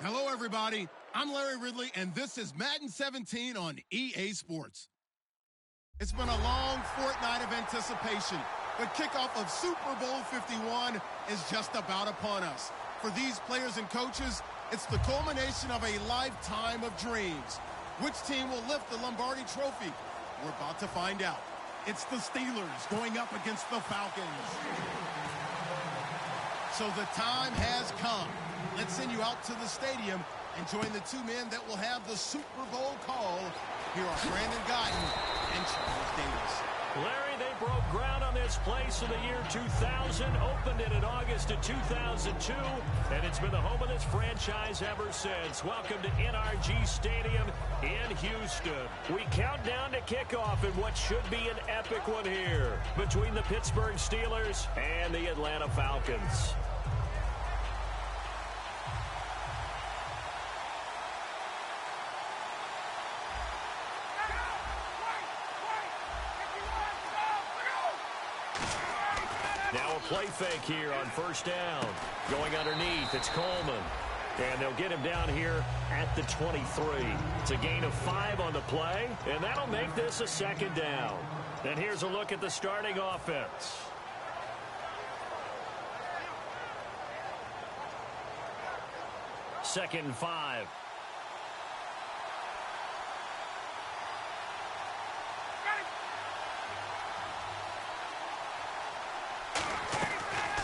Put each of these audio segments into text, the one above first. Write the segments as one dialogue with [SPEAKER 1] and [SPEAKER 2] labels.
[SPEAKER 1] Hello, everybody. I'm Larry Ridley, and this is Madden 17 on EA Sports. It's been a long fortnight of anticipation. The kickoff of Super Bowl 51 is just about upon us. For these players and coaches, it's the culmination of a lifetime of dreams. Which team will lift the Lombardi Trophy? We're about to find out. It's the Steelers going up against the Falcons. So the time has come. Let's send you out to the stadium and join the two men that will have the Super Bowl call. Here are Brandon Guyton and Charles Davis.
[SPEAKER 2] Larry, they broke ground on this place in the year 2000, opened it in August of 2002, and it's been the home of this franchise ever since. Welcome to NRG Stadium in Houston. We count down to kickoff in what should be an epic one here between the Pittsburgh Steelers and the Atlanta Falcons. Now a play fake here on first down. Going underneath, it's Coleman. And they'll get him down here at the 23. It's a gain of 5 on the play, and that'll make this a second down. And here's a look at the starting offense. Second and 5.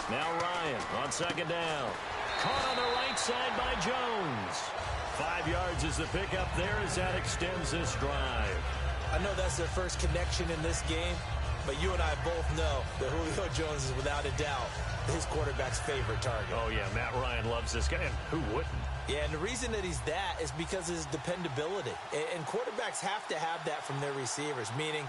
[SPEAKER 2] Now Ryan on second down. Caught on the right side by Jones. 5 yards is the pickup there as that extends this drive.
[SPEAKER 3] I know that's their first connection in this game, but you and I both know that Julio Jones is without a doubt his quarterback's favorite target.
[SPEAKER 2] Oh, yeah, Matt Ryan loves this guy, and who wouldn't?
[SPEAKER 3] Yeah, and the reason that he's that is because of his dependability. And quarterbacks have to have that from their receivers, meaning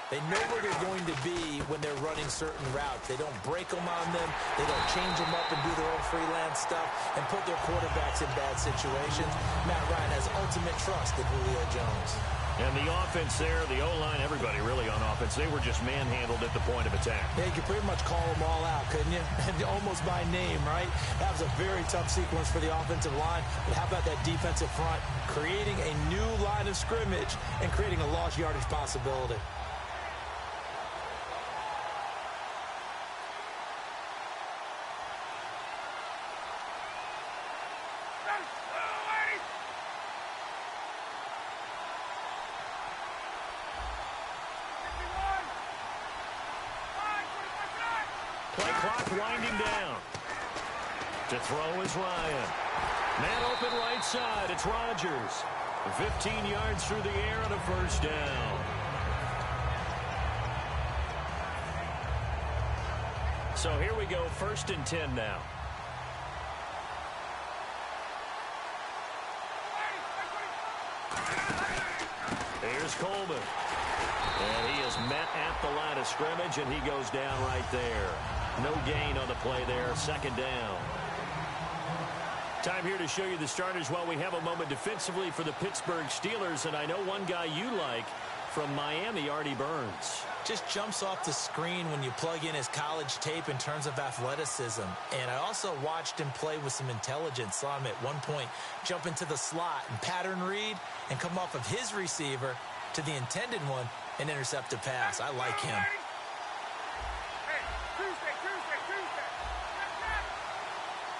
[SPEAKER 3] they know where they're going to be when they're running certain routes. They don't break them on them. They don't change them up and do their own freelance stuff and put their quarterbacks in bad situations. Matt Ryan has ultimate trust in Julio Jones.
[SPEAKER 2] And the offense there, the O-line, everybody really on offense, they were just manhandled at the point of attack.
[SPEAKER 3] Yeah, you could pretty much call them all out, couldn't you? Almost by name, right? That was a very tough sequence for the offensive line. But how about that defensive front creating a new line of scrimmage and creating a lost yardage possibility?
[SPEAKER 2] Play clock winding down. To throw is Ryan. Man open right side. It's Rodgers. 15 yards through the air on a first down. So here we go, 1st and 10 now. Here's Coleman. And he is met at the line of scrimmage, and he goes down right there. No gain on the play there, 2nd down. Time here to show you the starters while we have a moment defensively for the Pittsburgh Steelers. And I know one guy you like from Miami, Artie Burns.
[SPEAKER 3] Just jumps off the screen when you plug in his college tape in terms of athleticism. And I also watched him play with some intelligence. Saw him at one point jump into the slot and pattern read and come off of his receiver to the intended one and intercept a pass. I like him.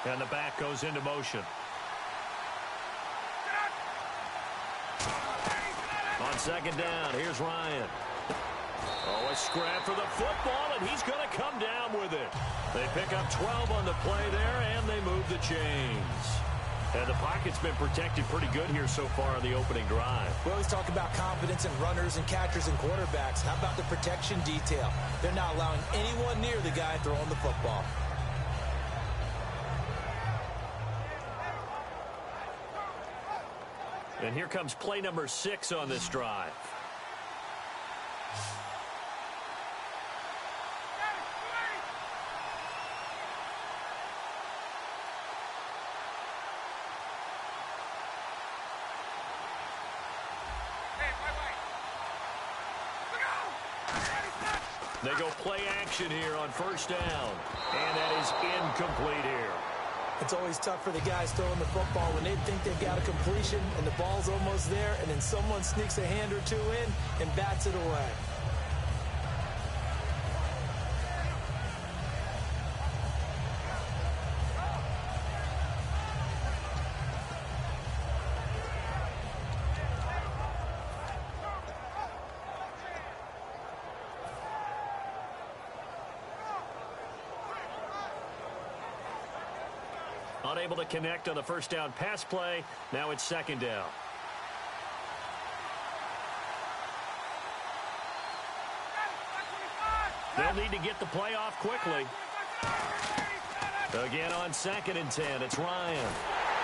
[SPEAKER 2] And the back goes into motion. On 2nd down, here's Ryan. Oh, a scrap for the football, and he's going to come down with it. They pick up 12 on the play there, and they move the chains. And the pocket's been protected pretty good here so far on the opening drive.
[SPEAKER 3] We always talk about confidence in runners and catchers and quarterbacks. How about the protection detail? They're not allowing anyone near the guy throwing the football.
[SPEAKER 2] And here comes play number 6 on this drive. They go play action here on 1st down. And that is incomplete here.
[SPEAKER 3] It's always tough for the guys throwing the football when they think they've got a completion and the ball's almost there, and then someone sneaks a hand or two in and bats it away.
[SPEAKER 2] Unable to connect on the first down pass play. Now it's second down. They'll need to get the play off quickly. Again on 2nd and 10. It's Ryan.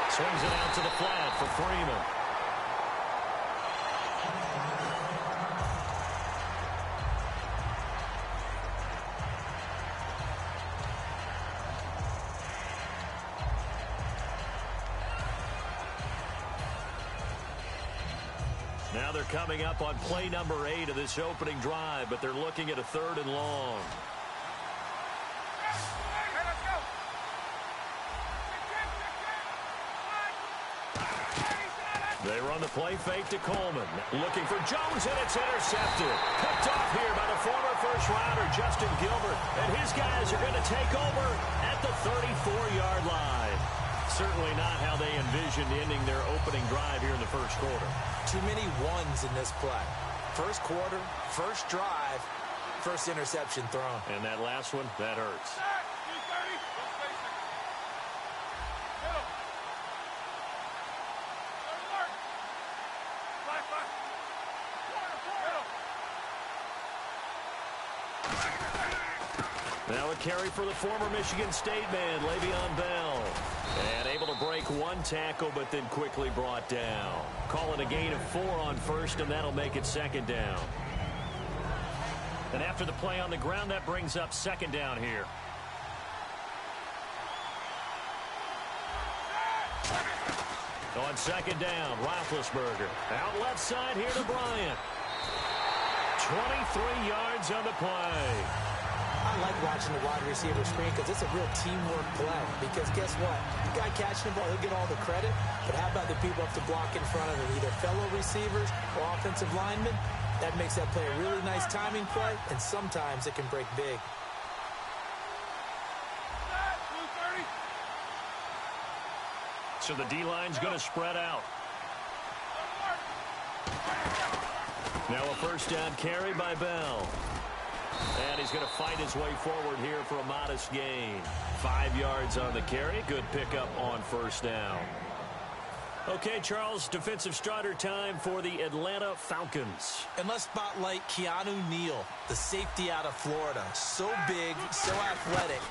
[SPEAKER 2] Swings it out to the flat for Freeman. Now they're coming up on play number 8 of this opening drive, but they're looking at a 3rd and long. They run the play fake to Coleman. Looking for Jones, and it's intercepted. Picked off here by the former first-rounder, Justin Gilbert. And his guys are going to take over at the 34-yard line. Certainly not how they envisioned ending their opening drive here in the first quarter.
[SPEAKER 3] Too many ones in this play. First quarter, first drive, first interception thrown.
[SPEAKER 2] And that last one, that hurts. Now a carry for the former Michigan State man, Le'Veon Bell. And able to break one tackle, but then quickly brought down. Call it a gain of 4 on first, and that'll make it second down. And after the play on the ground, that brings up second down here. On second down, Roethlisberger. Out left side here to Bryant. 23 yards on the play.
[SPEAKER 3] I like watching the wide receiver screen because it's a real teamwork play. Because guess what? The guy catching the ball, he'll get all the credit. But how about the people up to block in front of him? Either fellow receivers or offensive linemen. That makes that play a really nice timing play. And sometimes it can break big.
[SPEAKER 2] So the D-line's going to spread out. Now a first down carry by Bell. And he's going to fight his way forward here for a modest gain. 5 yards on the carry. Good pickup on first down. Okay, Charles, defensive starter time for the Atlanta Falcons.
[SPEAKER 3] And let's spotlight Keanu Neal, the safety out of Florida. So big, so athletic.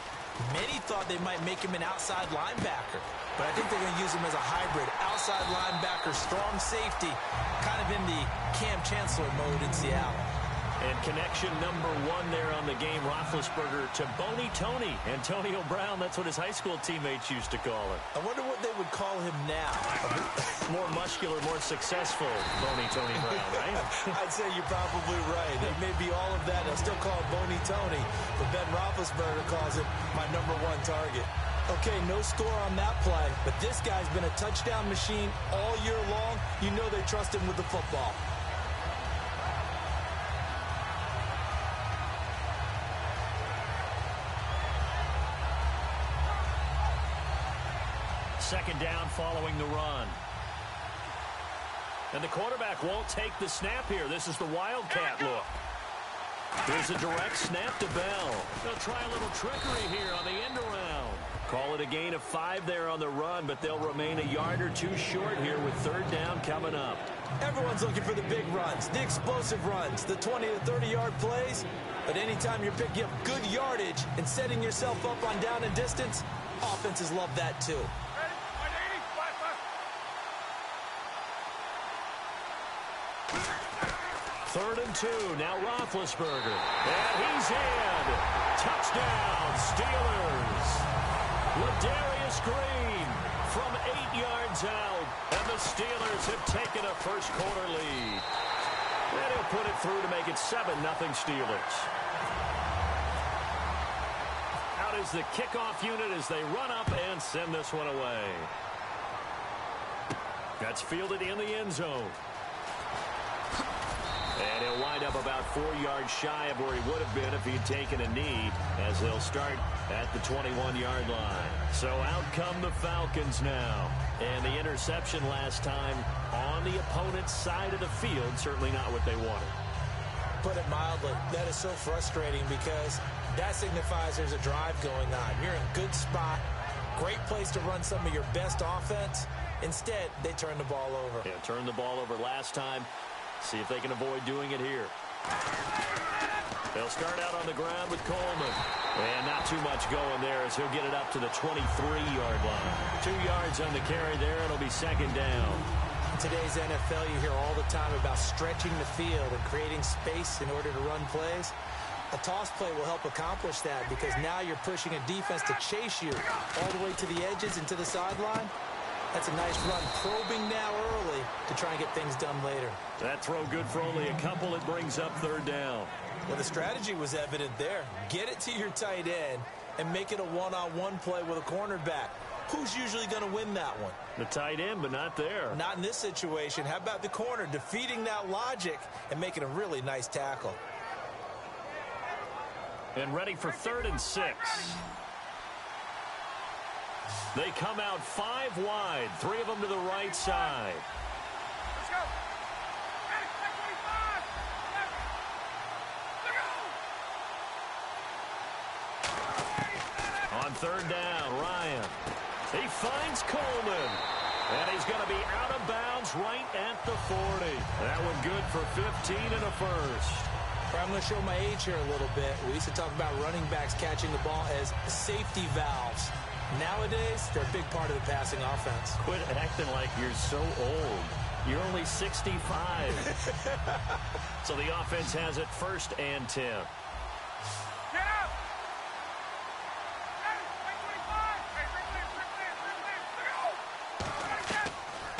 [SPEAKER 3] Many thought they might make him an outside linebacker. But I think they're going to use him as a hybrid. Outside linebacker, strong safety. Kind of in the Cam Chancellor mode in Seattle.
[SPEAKER 2] And connection number 1 there on the game, Roethlisberger to Boney Tony. Antonio Brown, that's what his high school teammates used to call him.
[SPEAKER 3] I wonder what they would call him now.
[SPEAKER 2] More muscular, more successful Boney Tony Brown, right?
[SPEAKER 3] I'd say you're probably right. It may be all of that. I'll still call him Boney Tony, but Ben Roethlisberger calls it my number 1 target. Okay, no score on that play, but this guy's been a touchdown machine all year long. You know they trust him with the football.
[SPEAKER 2] Second down following the run. And the quarterback won't take the snap here. This is the Wildcat look. Here's a direct snap to Bell. They'll try a little trickery here on the end around. Call it a gain of 5 there on the run, but they'll remain a yard or 2 short here with third down coming up.
[SPEAKER 3] Everyone's looking for the big runs, the explosive runs, the 20 to 30-yard plays. But anytime you're picking up good yardage and setting yourself up on down and distance, offenses love that too.
[SPEAKER 2] Third and 2, now Roethlisberger. And he's in. Touchdown, Steelers. Ladarius Green from 8 yards out. And the Steelers have taken a first quarter lead. And he'll put it through to make it 7-0 Steelers. Out is the kickoff unit as they run up and send this one away. That's fielded in the end zone. And he'll wind up about 4 yards shy of where he would have been if he'd taken a knee, as they'll start at the 21-yard line. So out come the Falcons now. And the interception last time on the opponent's side of the field, certainly not what they wanted.
[SPEAKER 3] Put it mildly, that is so frustrating because that signifies there's a drive going on. You're in a good spot, great place to run some of your best offense. Instead, they turn the ball over.
[SPEAKER 2] Yeah, turned the ball over last time. See if they can avoid doing it here. They'll start out on the ground with Coleman. And not too much going there as he'll get it up to the 23-yard line. 2 yards on the carry there. It'll be second down.
[SPEAKER 3] In today's NFL, you hear all the time about stretching the field and creating space in order to run plays. A toss play will help accomplish that because now you're pushing a defense to chase you all the way to the edges and to the sideline. That's a nice run, probing now early to try and get things done later.
[SPEAKER 2] That throw good for only a couple. It brings up third down.
[SPEAKER 3] Well, the strategy was evident there. Get it to your tight end and make it a one-on-one play with a cornerback. Who's usually going to win that one?
[SPEAKER 2] The tight end, but not there.
[SPEAKER 3] Not in this situation. How about the corner defeating that logic and making a really nice tackle?
[SPEAKER 2] And ready for 3rd and 6. They come out 5 wide, 3 of them to the right side.
[SPEAKER 4] Let's go.
[SPEAKER 2] On 3rd down, Ryan. He finds Coleman. And he's going to be out of bounds right at the 40. That one good for 15 and a first.
[SPEAKER 3] I'm going to show my age here a little bit. We used to talk about running backs catching the ball as safety valves. Nowadays, they're a big part of the passing offense.
[SPEAKER 2] Quit acting like you're so old. You're only 65. So the offense has it 1st and 10.
[SPEAKER 4] Get up!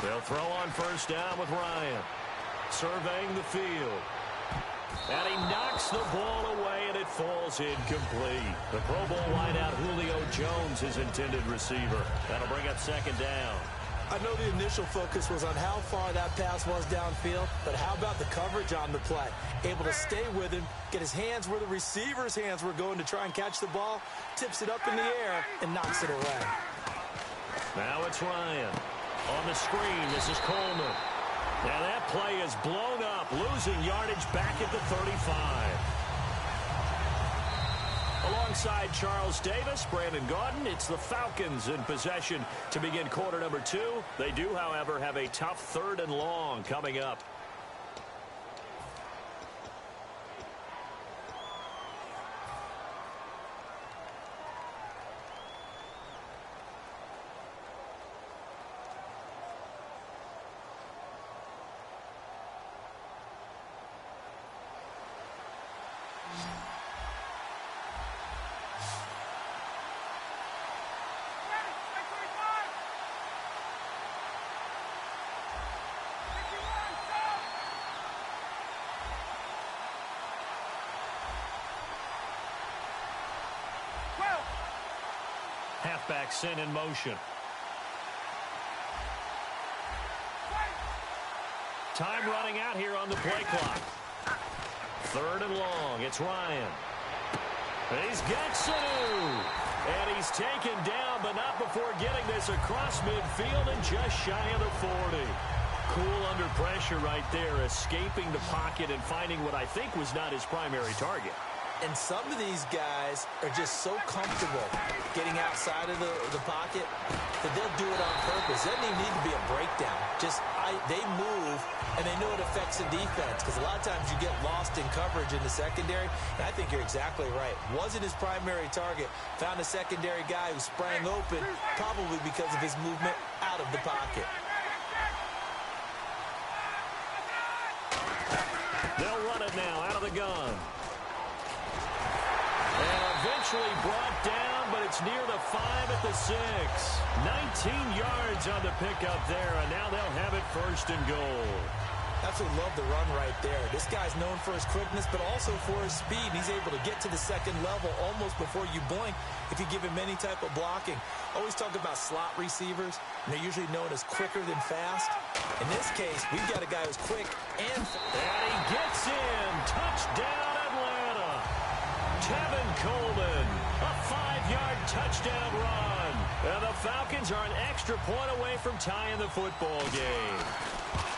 [SPEAKER 2] They'll throw on 1st down with Ryan. Surveying the field. And he knocks the ball away, and it falls incomplete. The Pro Bowl wideout Julio Jones, his intended receiver. That'll bring up 2nd down.
[SPEAKER 3] I know the initial focus was on how far that pass was downfield, but how about the coverage on the play? Able to stay with him, get his hands where the receiver's hands were going to try and catch the ball, tips it up in the air, and knocks it away.
[SPEAKER 2] Now it's Ryan. On the screen, this is Coleman. Now that play is blown up, losing yardage back at the 35. Alongside Charles Davis, Brandon Gaudin, it's the Falcons in possession to begin quarter number 2. They do, however, have a tough 3rd and long coming up. Halfback sent in motion. Time running out here on the play clock. 3rd and long. It's Ryan. He's got Sanu. And he's taken down, but not before getting this across midfield and just shy of the 40. Cool under pressure right there, escaping the pocket and finding what I think was not his primary target.
[SPEAKER 3] And some of these guys are just so comfortable getting outside of the pocket that they'll do it on purpose. It doesn't even need to be a breakdown. They move, and they know it affects the defense because a lot of times you get lost in coverage in the secondary. And I think you're exactly right. Wasn't his primary target. Found a secondary guy who sprang open, probably because of his movement out of the pocket.
[SPEAKER 2] They'll run it now out of the gun. And eventually brought down, but it's near the 5 at the 6. 19 yards on the pickup there, and now they'll have it 1st and goal.
[SPEAKER 3] Absolutely love the run right there. This guy's known for his quickness, but also for his speed. He's able to get to the second level almost before you blink if you give him any type of blocking. Always talk about slot receivers, and they're usually known as quicker than fast. In this case, we've got a guy who's quick and
[SPEAKER 2] he gets in. Touchdown, Atlanta. Tevin Coleman, a 5-yard touchdown run. And the Falcons are an extra point away from tying the football game.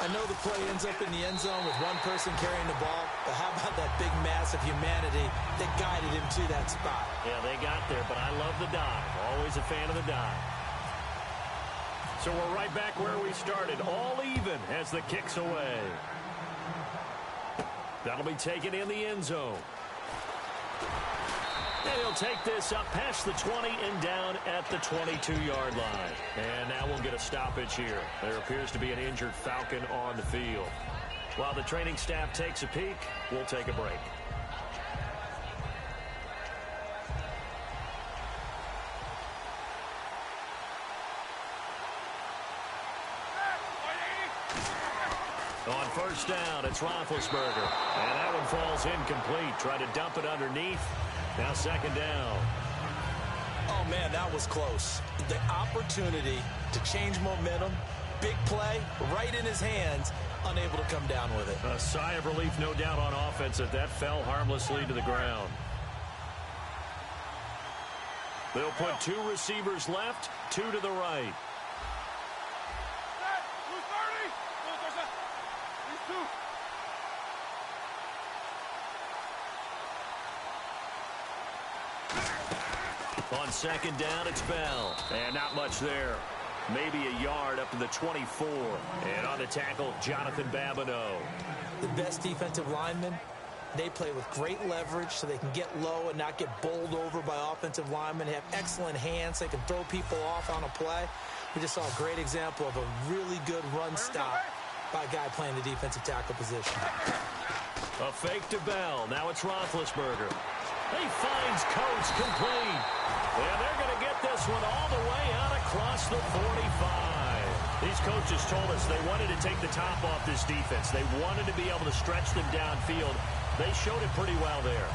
[SPEAKER 3] I know the play ends up in the end zone with one person carrying the ball, but how about that big mass of humanity that guided him to that spot?
[SPEAKER 2] Yeah, they got there, but I love the dive. Always a fan of the dive. So we're right back where we started, all even as the kick's away. That'll be taken in the end zone. And he'll take this up past the 20 and down at the 22-yard line. And now we'll get a stoppage here. There appears to be an injured Falcon on the field. While the training staff takes a peek, we'll take a break. On first down, it's Roethlisberger. And that one falls incomplete. Try to dump it underneath. Now second down.
[SPEAKER 3] Oh, man, that was close. The opportunity to change momentum, big play, right in his hands, unable to come down with it.
[SPEAKER 2] A sigh of relief, no doubt, on offense that fell harmlessly to the ground. They'll put 2 receivers left, 2 to the right. On second down, it's Bell. And not much there. Maybe a yard up to the 24. And on the tackle, Jonathan Babineau.
[SPEAKER 3] The best defensive linemen, they play with great leverage so they can get low and not get bowled over by offensive linemen. They have excellent hands. They can throw people off on a play. We just saw a great example of a really good run stop by a guy playing the defensive tackle position.
[SPEAKER 2] A fake to Bell. Now it's Roethlisberger. He finds Coates complete. And they're going to get this one all the way out across the 45. These coaches told us they wanted to take the top off this defense. They wanted to be able to stretch them downfield. They showed it pretty well there.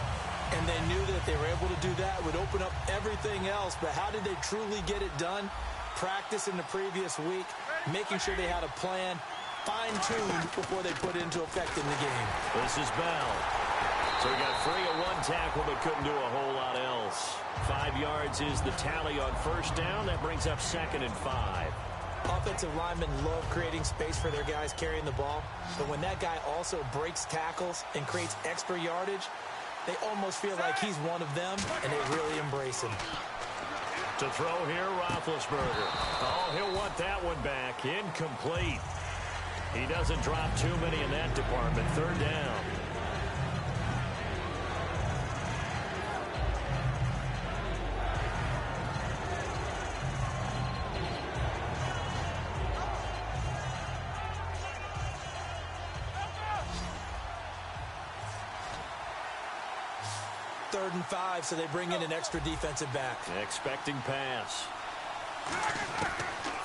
[SPEAKER 3] And they knew that if they were able to do that, it would open up everything else. But how did they truly get it done? Practice in the previous week, making sure they had a plan, fine-tuned before they put it into effect in the game.
[SPEAKER 2] This is Bell. So he got free of one tackle but couldn't do a whole lot else. 5 yards is the tally on first down. That brings up second and 5.
[SPEAKER 3] Offensive linemen love creating space for their guys carrying the ball. But when that guy also breaks tackles and creates extra yardage, they almost feel like he's one of them, and they really embrace him.
[SPEAKER 2] To throw here, Roethlisberger. Oh, he'll want that one back. Incomplete. He doesn't drop too many in that department. Third down.
[SPEAKER 3] Third and 5, so they bring in an extra defensive back.
[SPEAKER 2] Expecting pass.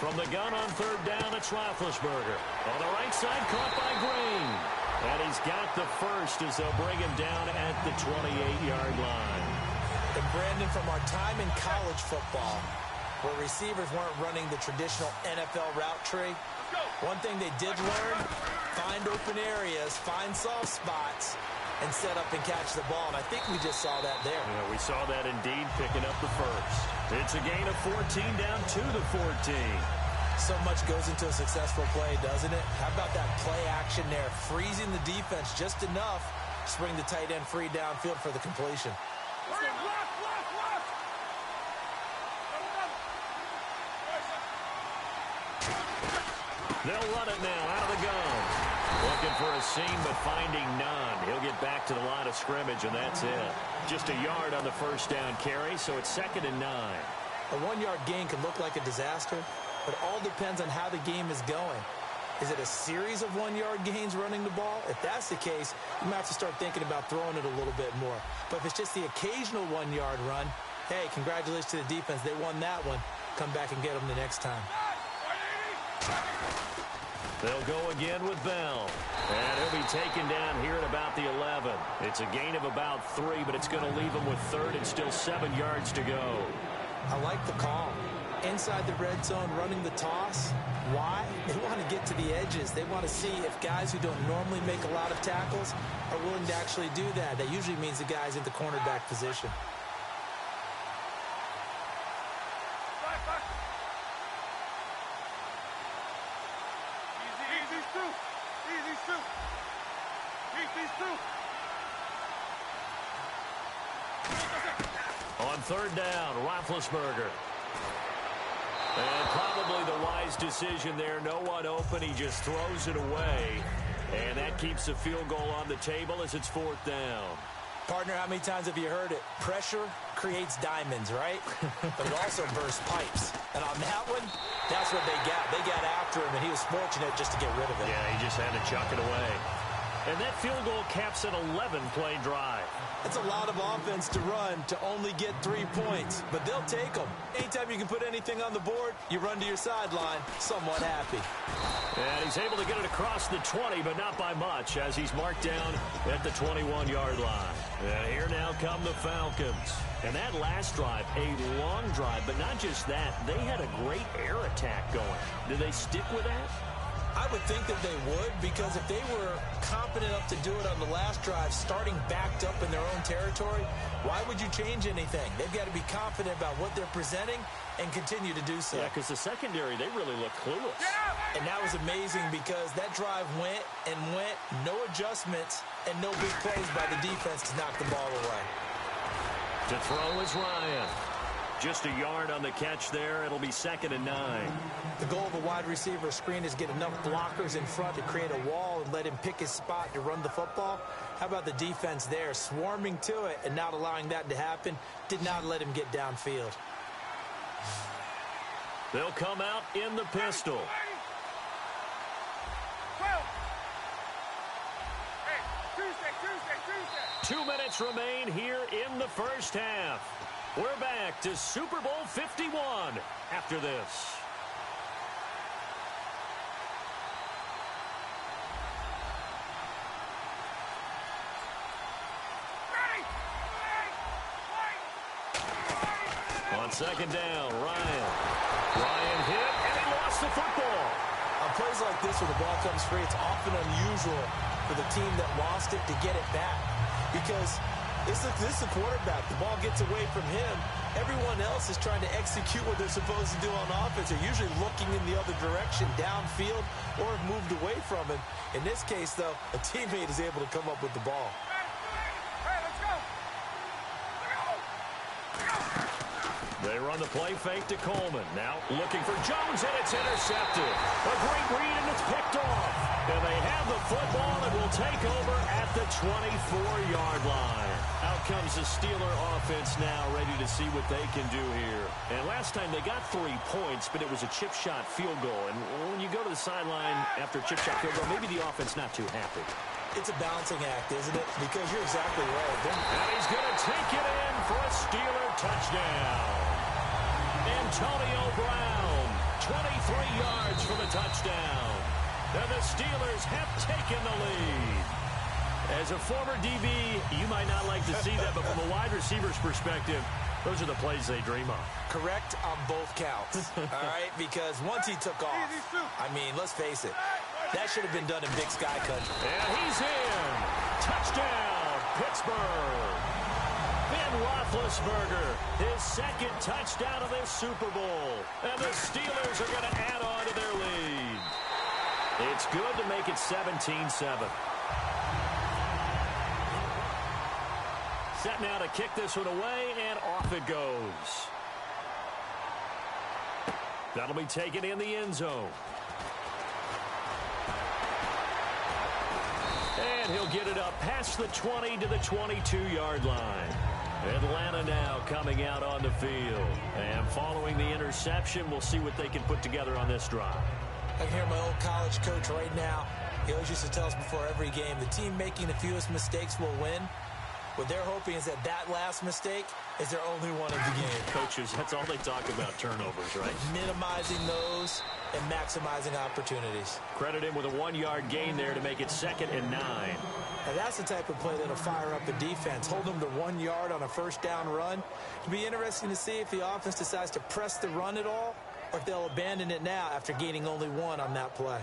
[SPEAKER 2] From the gun on third down, it's Roethlisberger. On the right side, caught by Green. And he's got the first as they'll bring him down at the 28-yard line.
[SPEAKER 3] And Brandon, from our time in college football, where receivers weren't running the traditional NFL route tree, one thing they did learn, find open areas, find soft spots, and set up and catch the ball. And I think we just saw that there.
[SPEAKER 2] Yeah, we saw that indeed, picking up the first. It's a gain of 14 down to the 14.
[SPEAKER 3] So much goes into a successful play, doesn't it? How about that play action there? Freezing the defense just enough to bring the tight end free downfield for the completion.
[SPEAKER 2] They'll run it now out of the gun. Looking for a seam, but finding none. He'll get back to the line of scrimmage, and that's it. Just a yard on the first down carry, so it's second and 9.
[SPEAKER 3] A 1-yard gain can look like a disaster, but it all depends on how the game is going. Is it a series of 1-yard gains running the ball? If that's the case, you might have to start thinking about throwing it a little bit more. But if it's just the occasional 1-yard run, hey, congratulations to the defense. They won that one. Come back and get them the next time.
[SPEAKER 2] They'll go again with Bell. And he'll be taken down here at about the 11. It's a gain of about 3, but it's going to leave him with 3rd and still 7 yards to go.
[SPEAKER 3] I like the call. Inside the red zone, running the toss. Why? They want to get to the edges. They want to see if guys who don't normally make a lot of tackles are willing to actually do that. That usually means the guy's in the cornerback position.
[SPEAKER 2] On 3rd down, Roethlisberger. And probably the wise decision there. No one open. He just throws it away. And that keeps the field goal on the table as it's 4th down.
[SPEAKER 3] Partner, how many times have you heard it? Pressure creates diamonds, right? But it also bursts pipes. And on that one, that's what they got. They got after him, and he was fortunate just to get rid of it.
[SPEAKER 2] Yeah, he just had to chuck it away. And that field goal caps an 11-play drive.
[SPEAKER 3] That's a lot of offense to run to only get 3 points, but they'll take them. Anytime you can put anything on the board, you run to your sideline, somewhat happy.
[SPEAKER 2] And he's able to get it across the 20, but not by much, as he's marked down at the 21-yard line. And here now come the Falcons. And that last drive, a long drive, but not just that. They had a great air attack going. Do they stick with that?
[SPEAKER 3] I would think that they would, because if they were competent enough to do it on the last drive, starting backed up in their own territory, why would you change anything? They've got to be confident about what they're presenting and continue to do so.
[SPEAKER 2] Yeah, because the secondary, they really look clueless.
[SPEAKER 3] And that was amazing because that drive went and went, no adjustments, and no big plays by the defense to knock the ball away.
[SPEAKER 2] To throw is Ryan. Just a yard on the catch there. It'll be 2nd and 9.
[SPEAKER 3] The goal of a wide receiver screen is get enough blockers in front to create a wall and let him pick his spot to run the football. How about the defense there, swarming to it and not allowing that to happen? Did not let him get downfield.
[SPEAKER 2] They'll come out in the pistol. Tuesday. 2 minutes remain here in the first half. We're back to Super Bowl 51 after this. On 2nd down, Ryan hit, and he lost the football.
[SPEAKER 3] On plays like this where the ball comes free, it's often unusual for the team that lost it to get it back. Because this is the quarterback. The ball gets away from him. Everyone else is trying to execute what they're supposed to do on offense. They're usually looking in the other direction, downfield, or have moved away from him. In this case, though, a teammate is able to come up with the ball.
[SPEAKER 2] They run the play fake to Coleman. Now looking for Jones, and it's intercepted. A great read, and it's picked off. And they have the football and will take over at the 24-yard line. Out comes the Steeler offense now, ready to see what they can do here. And last time they got 3 points, but it was a chip shot field goal. And when you go to the sideline after a chip shot field goal, maybe the offense not too happy.
[SPEAKER 3] It's a balancing act, isn't it? Because you're exactly right.
[SPEAKER 2] And he's going to take it in for a Steeler touchdown. Antonio Brown, 23 yards for the touchdown. And the Steelers have taken the lead. As a former DB, you might not like to see that, but from a wide receiver's perspective, those are the plays they dream of.
[SPEAKER 3] Correct on both counts, all right? Because once he took off, I mean, let's face it, that should have been done in Big Sky Country.
[SPEAKER 2] And he's in. Touchdown, Pittsburgh. Ben Roethlisberger, his 2nd touchdown of this Super Bowl. And the Steelers are going to add on to their lead. It's good to make it 17-7. Set now to kick this one away, and off it goes. That'll be taken in the end zone. And he'll get it up past the 20 to the 22-yard line. Atlanta now coming out on the field. And following the interception, we'll see what they can put together on this drive.
[SPEAKER 3] I can hear my old college coach right now. He always used to tell us before every game, the team making the fewest mistakes will win. What they're hoping is that last mistake is their only one of the game.
[SPEAKER 2] Coaches, that's all they talk about, turnovers, right?
[SPEAKER 3] Minimizing those and maximizing opportunities.
[SPEAKER 2] Credit him with a 1-yard gain there to make it 2nd and 9.
[SPEAKER 3] Now that's the type of play that'll fire up a defense. Hold them to 1 yard on a first down run. It'll be interesting to see if the offense decides to press the run at all, or if they'll abandon it now after gaining only 1 on that play.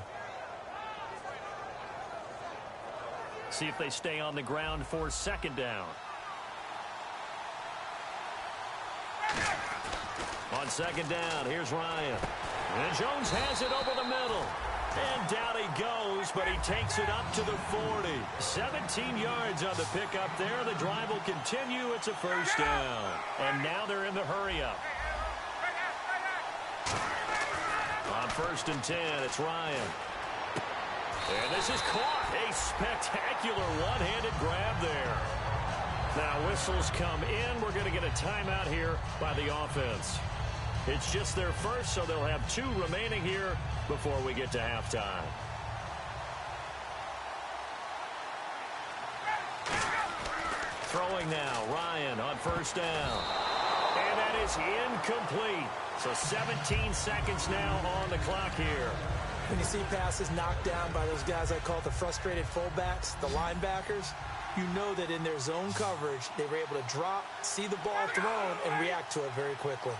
[SPEAKER 2] See if they stay on the ground for 2nd down. On 2nd down, here's Ryan. And Jones has it over the middle. And down he goes, but he takes it up to the 40. 17 yards on the pickup there. The drive will continue. It's a first down. And now they're in the hurry-up. On 1st and 10, it's Ryan. And this is caught. A spectacular one-handed grab there. Now whistles come in. We're going to get a timeout here by the offense. It's just their first, so they'll have 2 remaining here before we get to halftime. Throwing now, Ryan on 1st down. And that is incomplete. So 17 seconds now on the clock here.
[SPEAKER 3] When you see passes knocked down by those guys I call the frustrated fullbacks, the linebackers, you know that in their zone coverage, they were able to drop, see the ball thrown, and react to it very quickly.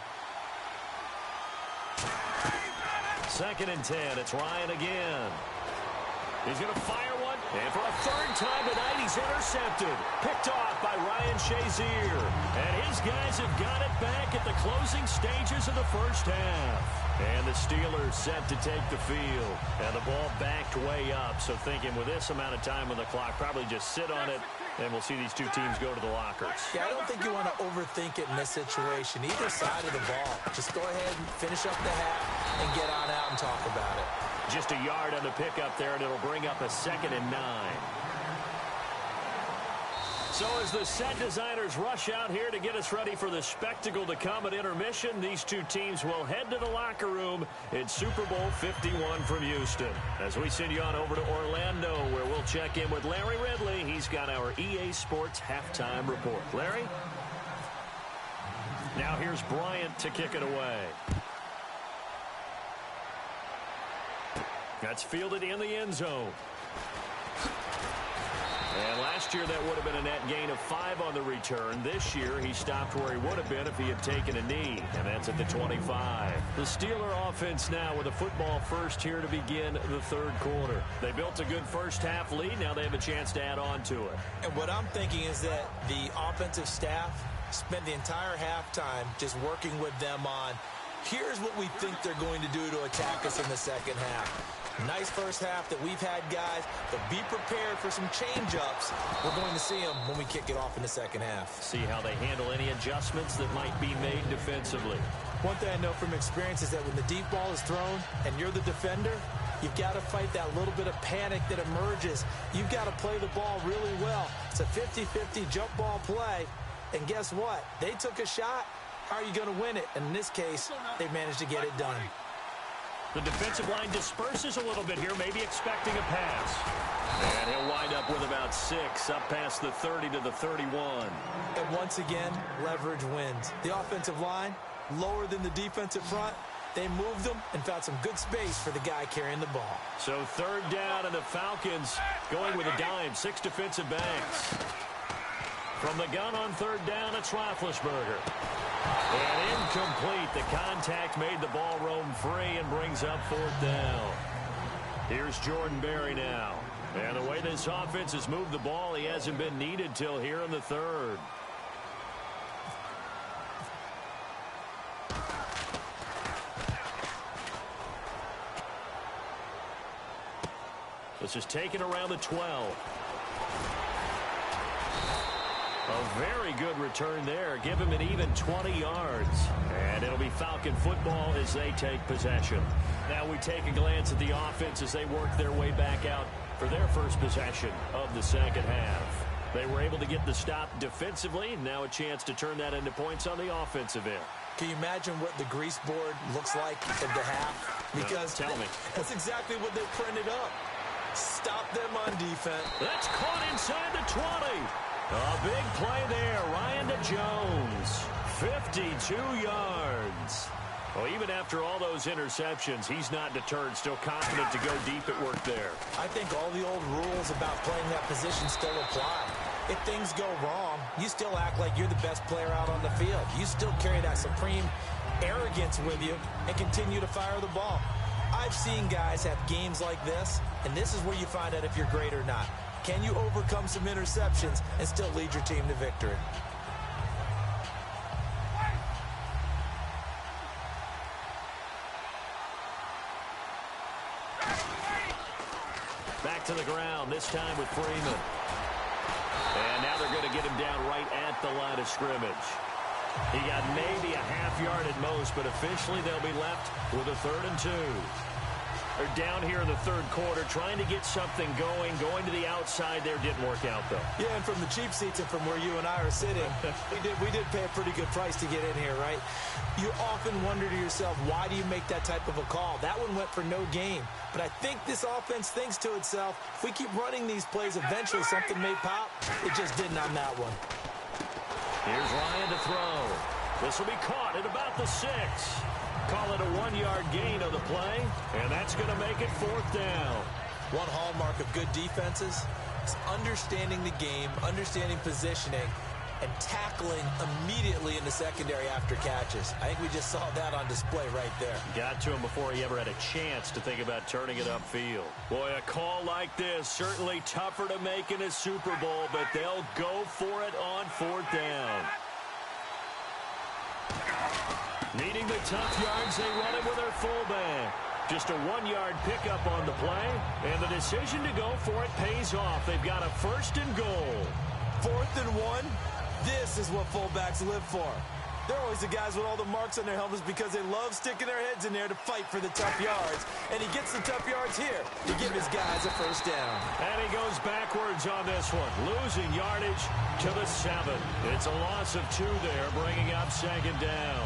[SPEAKER 2] 2nd and 10, it's Ryan again. He's going to fire one, and for a 3rd time tonight, he's intercepted. Picked off by Ryan Shazier. And his guys have got it back at the closing stages of the first half. And the Steelers set to take the field. And the ball backed way up, so thinking with this amount of time on the clock, probably just sit on it, and we'll see these 2 teams go to the lockers.
[SPEAKER 3] Yeah, I don't think you want to overthink it in this situation. Either side of the ball. Just go ahead and finish up the half and get on out and talk about it.
[SPEAKER 2] Just a yard on the pickup there, and it'll bring up a 2nd and 9. So as the set designers rush out here to get us ready for the spectacle to come at intermission, these 2 teams will head to the locker room in Super Bowl 51 from Houston. As we send you on over to Orlando, where we'll check in with Larry Ridley. He's got our EA Sports halftime report. Larry? Now here's Bryant to kick it away. That's fielded in the end zone. And last year that would have been a net gain of 5 on the return. This year he stopped where he would have been if he had taken a knee, and that's at the 25. The Steeler offense now with a football first here to begin the 3rd quarter. They built a good first half lead. Now they have a chance to add on to it.
[SPEAKER 3] And what I'm thinking is that the offensive staff spent the entire halftime just working with them on, here's what we think they're going to do to attack us in the second half. Nice first half that we've had, guys, but be prepared for some change-ups. We're going to see them when we kick it off in the second half.
[SPEAKER 2] See how they handle any adjustments that might be made defensively.
[SPEAKER 3] One thing I know from experience is that when the deep ball is thrown and you're the defender, you've got to fight that little bit of panic that emerges. You've got to play the ball really well. It's a 50-50 jump ball play, and guess what? They took a shot. How are you going to win it? And in this case, they managed to get it done.
[SPEAKER 2] The defensive line disperses a little bit here, maybe expecting a pass. And he'll wind up with about 6, up past the 30 to the 31.
[SPEAKER 3] And once again, leverage wins. The offensive line, lower than the defensive front. They moved them and found some good space for the guy carrying the ball.
[SPEAKER 2] So 3rd down, and the Falcons going with a dime, 6 defensive backs. From the gun on 3rd down, it's Roethlisberger. And incomplete. The contact made the ball roam free and brings up 4th down. Here's Jordan Berry now. And the way this offense has moved the ball, he hasn't been needed till here in the 3rd. This is taken around the 12. A very good return there. Give him an even 20 yards. And it'll be Falcon football as they take possession. Now we take a glance at the offense as they work their way back out for their first possession of the second half. They were able to get the stop defensively. Now a chance to turn that into points on the offensive end.
[SPEAKER 3] Can you imagine what the grease board looks like at the half? Because
[SPEAKER 2] tell me.
[SPEAKER 3] That's exactly what they printed up. Stop them on defense.
[SPEAKER 2] That's caught inside the 20. A big play there. Ryan to Jones. 52 yards. Well, even after all those interceptions, he's not deterred, still confident to go deep at work there.
[SPEAKER 3] I think all the old rules about playing that position still apply. If things go wrong, you still act like you're the best player out on the field. You still carry that supreme arrogance with you and continue to fire the ball. I've seen guys have games like this, and this is where you find out if you're great or not. Can you overcome some interceptions and still lead your team to victory?
[SPEAKER 2] Back to the ground, this time with Freeman. And now they're going to get him down right at the line of scrimmage. He got maybe a half yard at most, but officially they'll be left with a 3rd and 2. They're down here in the third quarter, trying to get something going to the outside there. Didn't work out, though.
[SPEAKER 3] Yeah, and from the cheap seats and from where you and I are sitting, we did pay a pretty good price to get in here, right? You often wonder to yourself, why do you make that type of a call? That one went for no gain. But I think this offense thinks to itself, if we keep running these plays, eventually something may pop. It just didn't on that one.
[SPEAKER 2] Here's Ryan to throw. This will be caught at about the 6. Call it a 1-yard gain on the play, and that's going to make it 4th down.
[SPEAKER 3] One hallmark of good defenses is understanding the game, understanding positioning, and tackling immediately in the secondary after catches. I think we just saw that on display right there.
[SPEAKER 2] Got to him before he ever had a chance to think about turning it upfield. Boy, a call like this, certainly tougher to make in a Super Bowl, but they'll go for it on 4th down. Needing the tough yards, they run it with their fullback. Just a 1-yard pickup on the play, and the decision to go for it pays off. They've got a 1st and goal.
[SPEAKER 3] 4th and 1, this is what fullbacks live for. They're always the guys with all the marks on their helmets because they love sticking their heads in there to fight for the tough yards. And he gets the tough yards here to give his guys a 1st down.
[SPEAKER 2] And he goes backwards on this one, losing yardage to the 7. It's a loss of 2 there, bringing up 2nd down.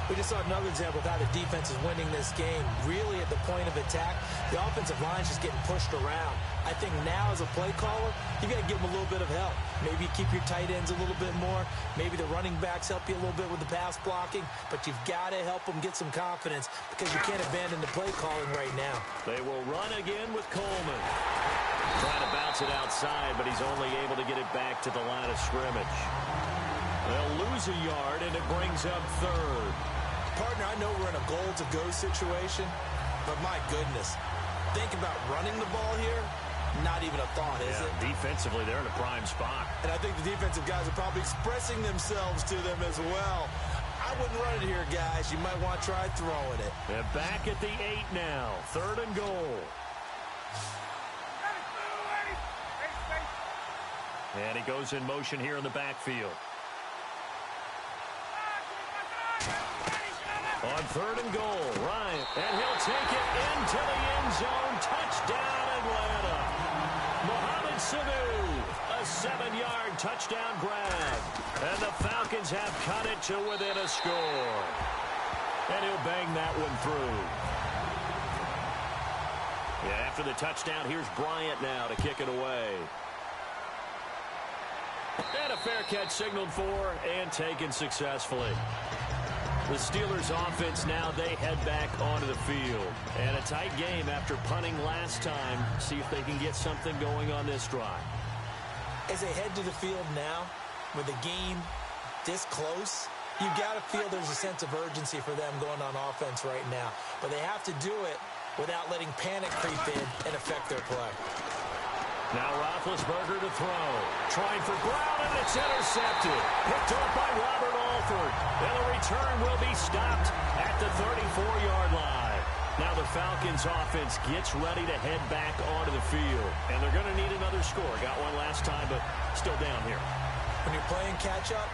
[SPEAKER 3] We just saw another example of how the defense is winning this game. Really at the point of attack, the offensive line's just getting pushed around. I think now as a play caller, you got to give them a little bit of help. Maybe keep your tight ends a little bit more. Maybe the running backs help you a little bit with the pass blocking. But you've got to help them get some confidence because you can't abandon the play calling right now.
[SPEAKER 2] They will run again with Coleman. Trying to bounce it outside, but he's only able to get it back to the line of scrimmage. They'll lose a yard, and it brings up 3rd.
[SPEAKER 3] Partner, I know we're in a goal-to-go situation, but my goodness, think about running the ball here, not even a thought, is it?
[SPEAKER 2] Defensively, they're in a prime spot.
[SPEAKER 3] And I think the defensive guys are probably expressing themselves to them as well. I wouldn't run it here, guys. You might want to try throwing it.
[SPEAKER 2] They're back at the 8 now, 3rd and goal. And he goes in motion here in the backfield. On 3rd and goal, Ryan, and he'll take it into the end zone. Touchdown, Atlanta. Mohamed Sanu, a 7-yard touchdown grab. And the Falcons have cut it to within a score. And he'll bang that one through. Yeah, after the touchdown, here's Bryant now to kick it away. And a fair catch signaled for and taken successfully. The Steelers offense now, they head back onto the field. And a tight game after punting last time. See if they can get something going on this drive.
[SPEAKER 3] As they head to the field now, with the game this close, you've got to feel there's a sense of urgency for them going on offense right now. But they have to do it without letting panic creep in and affect their play.
[SPEAKER 2] Now Roethlisberger to throw. Trying for Brown, and it's intercepted. Picked up by Robert Alford. And the return will be stopped at the 34-yard line. Now the Falcons offense gets ready to head back onto the field. And they're going to need another score. Got one last time, but still down here.
[SPEAKER 3] When you're playing catch-up,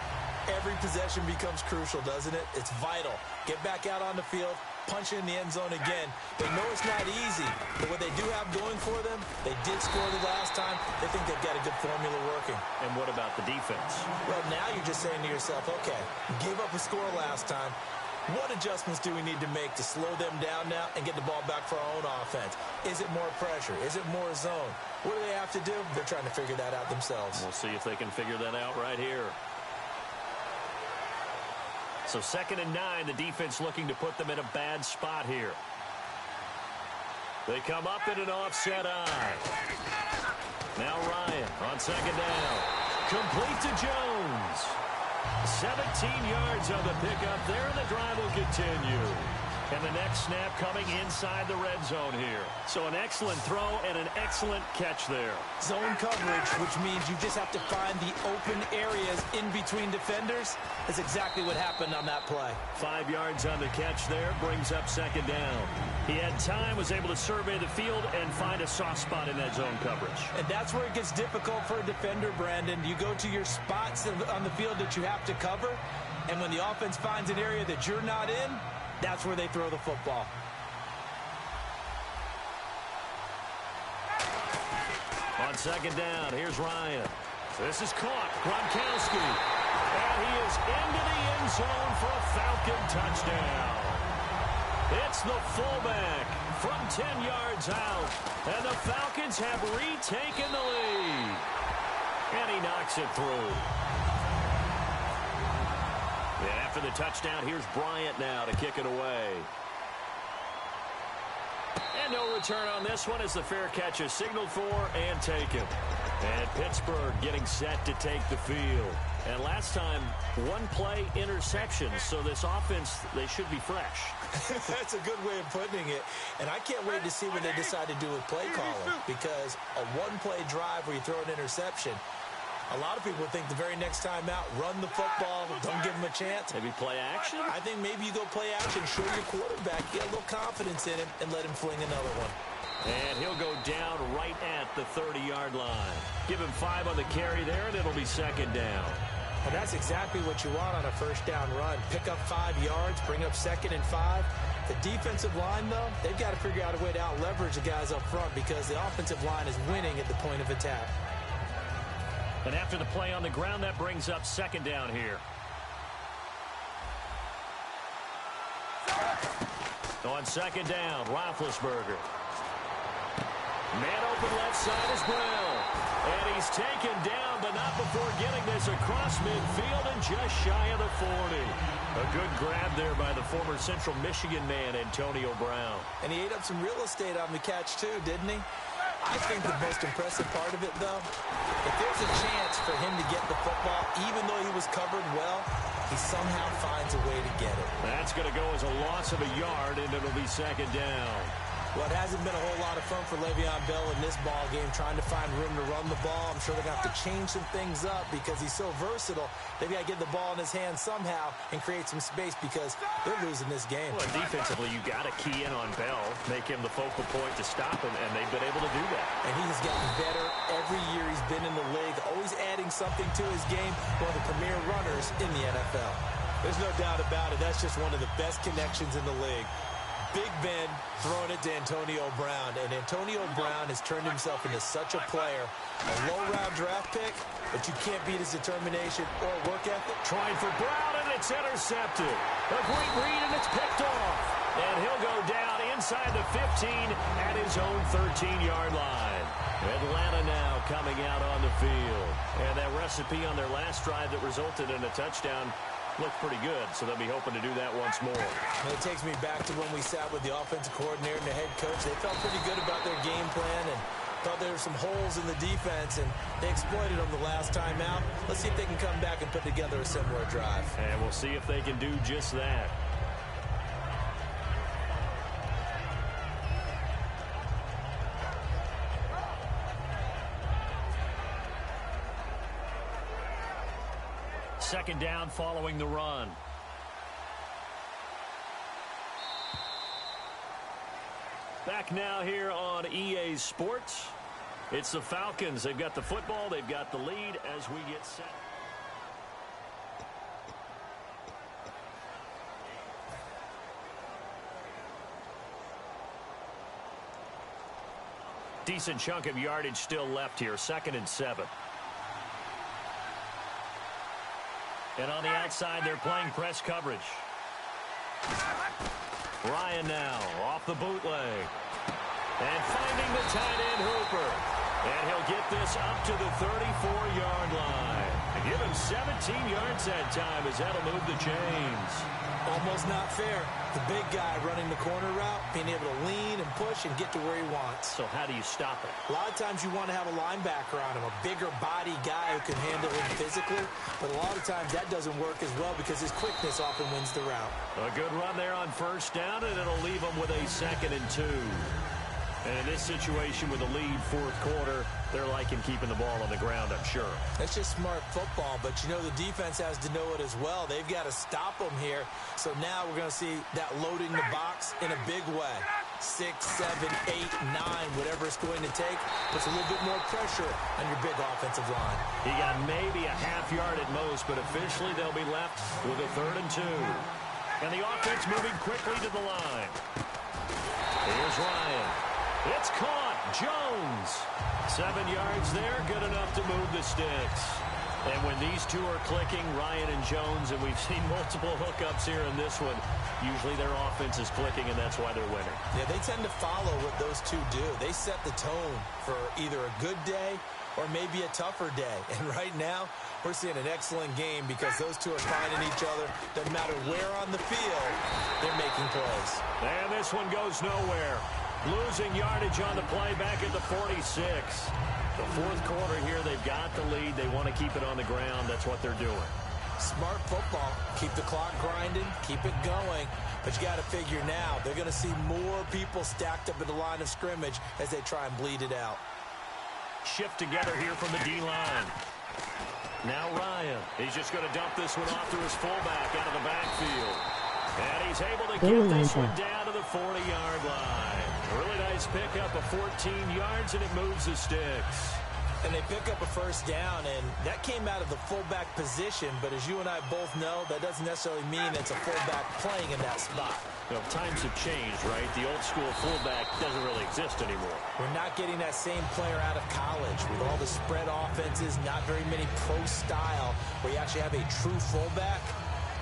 [SPEAKER 3] every possession becomes crucial, doesn't it? It's vital. Get back out on the field. Punch in the end zone again. They know it's not easy, but what they do have going for them, they did score the last time. They think they've got a good formula working.
[SPEAKER 2] And what about the defense?
[SPEAKER 3] Well, now you're just saying to yourself, okay, gave up a score last time. What adjustments do we need to make to slow them down now and get the ball back for our own offense? Is it more pressure? Is it more zone? What do they have to do? They're trying to figure that out themselves.
[SPEAKER 2] We'll see if they can figure that out right here. So 2nd and 9, the defense looking to put them in a bad spot here. They come up in an offset eye. Now Ryan on 2nd down. Complete to Jones. 17 yards on the pickup there, and the drive will continue. And the next snap coming inside the red zone here. So an excellent throw and an excellent catch there.
[SPEAKER 3] Zone coverage, which means you just have to find the open areas in between defenders. That's exactly what happened on that play.
[SPEAKER 2] 5 yards on the catch there, brings up 2nd down. He had time, was able to survey the field and find a soft spot in that zone coverage.
[SPEAKER 3] And that's where it gets difficult for a defender, Brandon. You go to your spots on the field that you have to cover, and when the offense finds an area that you're not in, that's where they throw the football.
[SPEAKER 2] On 2nd down, here's Ryan. This is caught. Gronkowski. And he is into the end zone for a Falcon touchdown. It's the fullback from 10 yards out. And the Falcons have retaken the lead. And he knocks it through. And after the touchdown, here's Bryant now to kick it away. And no return on this one as the fair catch is signaled for and taken. And Pittsburgh getting set to take the field. And last time, 1-play interception. So this offense, they should be fresh.
[SPEAKER 3] That's a good way of putting it. And I can't wait to see what they decide to do with play calling. Because a 1-play drive where you throw an interception, a lot of people think the very next time out, run the football, don't give him a chance.
[SPEAKER 2] Maybe play action?
[SPEAKER 3] I think maybe you go play action, show your quarterback, get a little confidence in him, and let him fling another one.
[SPEAKER 2] And he'll go down right at the 30-yard line. Give him 5 on the carry there, and it'll be 2nd down.
[SPEAKER 3] Well, that's exactly what you want on a first down run. Pick up 5 yards, bring up 2nd and 5. The defensive line, though, they've got to figure out a way to out-leverage the guys up front because the offensive line is winning at the point of attack.
[SPEAKER 2] And after the play on the ground, that brings up 2nd down here. On 2nd down, Roethlisberger. Man open left side is Brown. And he's taken down, but not before getting this across midfield and just shy of the 40. A good grab there by the former Central Michigan man, Antonio Brown.
[SPEAKER 3] And he ate up some real estate on the catch, too, didn't he? I think the most impressive part of it, though, if there's a chance for him to get the football, even though he was covered well, he somehow finds a way to get it.
[SPEAKER 2] That's going to go as a loss of a yard, and it'll be 2nd down.
[SPEAKER 3] Well, it hasn't been a whole lot of fun for Le'Veon Bell in this ball game, trying to find room to run the ball. I'm sure they're going to have to change some things up because he's so versatile. They've got to get the ball in his hands somehow and create some space because they're losing this game.
[SPEAKER 2] Well, defensively, you got to key in on Bell, make him the focal point to stop him, and they've been able to do that.
[SPEAKER 3] And he has gotten better every year he's been in the league, always adding something to his game, one of the premier runners in the NFL. There's no doubt about it. That's just one of the best connections in the league. Big Ben throwing it to Antonio Brown, and Antonio Brown has turned himself into such a player. A low-round draft pick, but you can't beat his determination or work ethic.
[SPEAKER 2] Trying for Brown, and it's intercepted. A great read, and it's picked off. And he'll go down inside the 15 at his own 13-yard line. Atlanta now coming out on the field. And that recipe on their last drive that resulted in a touchdown looked pretty good, so they'll be hoping to do that once more.
[SPEAKER 3] And it takes me back to when we sat with the offensive coordinator and the head coach. They felt pretty good about their game plan and thought there were some holes in the defense, and they exploited them the last time out. Let's see if they can come back and put together a similar drive.
[SPEAKER 2] And we'll see if they can do just that. Second down following the run. Back now here on EA Sports. It's the Falcons. They've got the football. They've got the lead as we get set. Decent chunk of yardage still left here. 2nd and 7. And on the outside, they're playing press coverage. Ryan now off the bootleg. And finding the tight end Hooper. And he'll get this up to the 34-yard line. And give him 17 yards that time as that'll move the chains.
[SPEAKER 3] Almost not fair. The big guy running the corner route, being able to lean and push and get to where he wants.
[SPEAKER 2] So how do you stop it?
[SPEAKER 3] A lot of times you want to have a linebacker on him, a bigger body guy who can handle him physically. But a lot of times that doesn't work as well because his quickness often wins the route.
[SPEAKER 2] A good run there on first down, and it'll leave him with a 2nd and 2. And in this situation with a lead fourth quarter, they're liking keeping the ball on the ground, I'm sure.
[SPEAKER 3] That's just smart football, but you know the defense has to know it as well. They've got to stop them here. So now we're going to see that loading the box in a big way. 6, 7, 8, 9, whatever it's going to take, puts a little bit more pressure on your big offensive line.
[SPEAKER 2] He got maybe a half yard at most, but officially they'll be left with a 3rd and 2. And the offense moving quickly to the line. Here's Ryan. It's caught. Jones. 7 yards there. Good enough to move the sticks. And when these two are clicking, Ryan and Jones, and we've seen multiple hookups here in this one, usually their offense is clicking, and that's why they're winning.
[SPEAKER 3] Yeah, they tend to follow what those two do. They set the tone for either a good day or maybe a tougher day. And right now, we're seeing an excellent game because those two are finding each other. Doesn't matter where on the field, they're making plays.
[SPEAKER 2] And this one goes nowhere. Losing yardage on the play back at the 46. The fourth quarter here, they've got the lead. They want to keep it on the ground. That's what they're doing.
[SPEAKER 3] Smart football. Keep the clock grinding. Keep it going. But you got to figure now, they're going to see more people stacked up at the line of scrimmage as they try and bleed it out.
[SPEAKER 2] Shift together here from the D-line. Now Ryan. He's just going to dump this one off to his fullback out of the backfield. And he's able to get this one down to the 40-yard line. A really nice pickup of 14 yards, and it moves the sticks.
[SPEAKER 3] And they pick up a first down, and that came out of the fullback position. But as you and I both know, that doesn't necessarily mean it's a fullback playing in that spot.
[SPEAKER 2] You know, times have changed, right? The old school fullback doesn't really exist anymore.
[SPEAKER 3] We're not getting that same player out of college with all the spread offenses, not very many pro style, where you actually have a true fullback.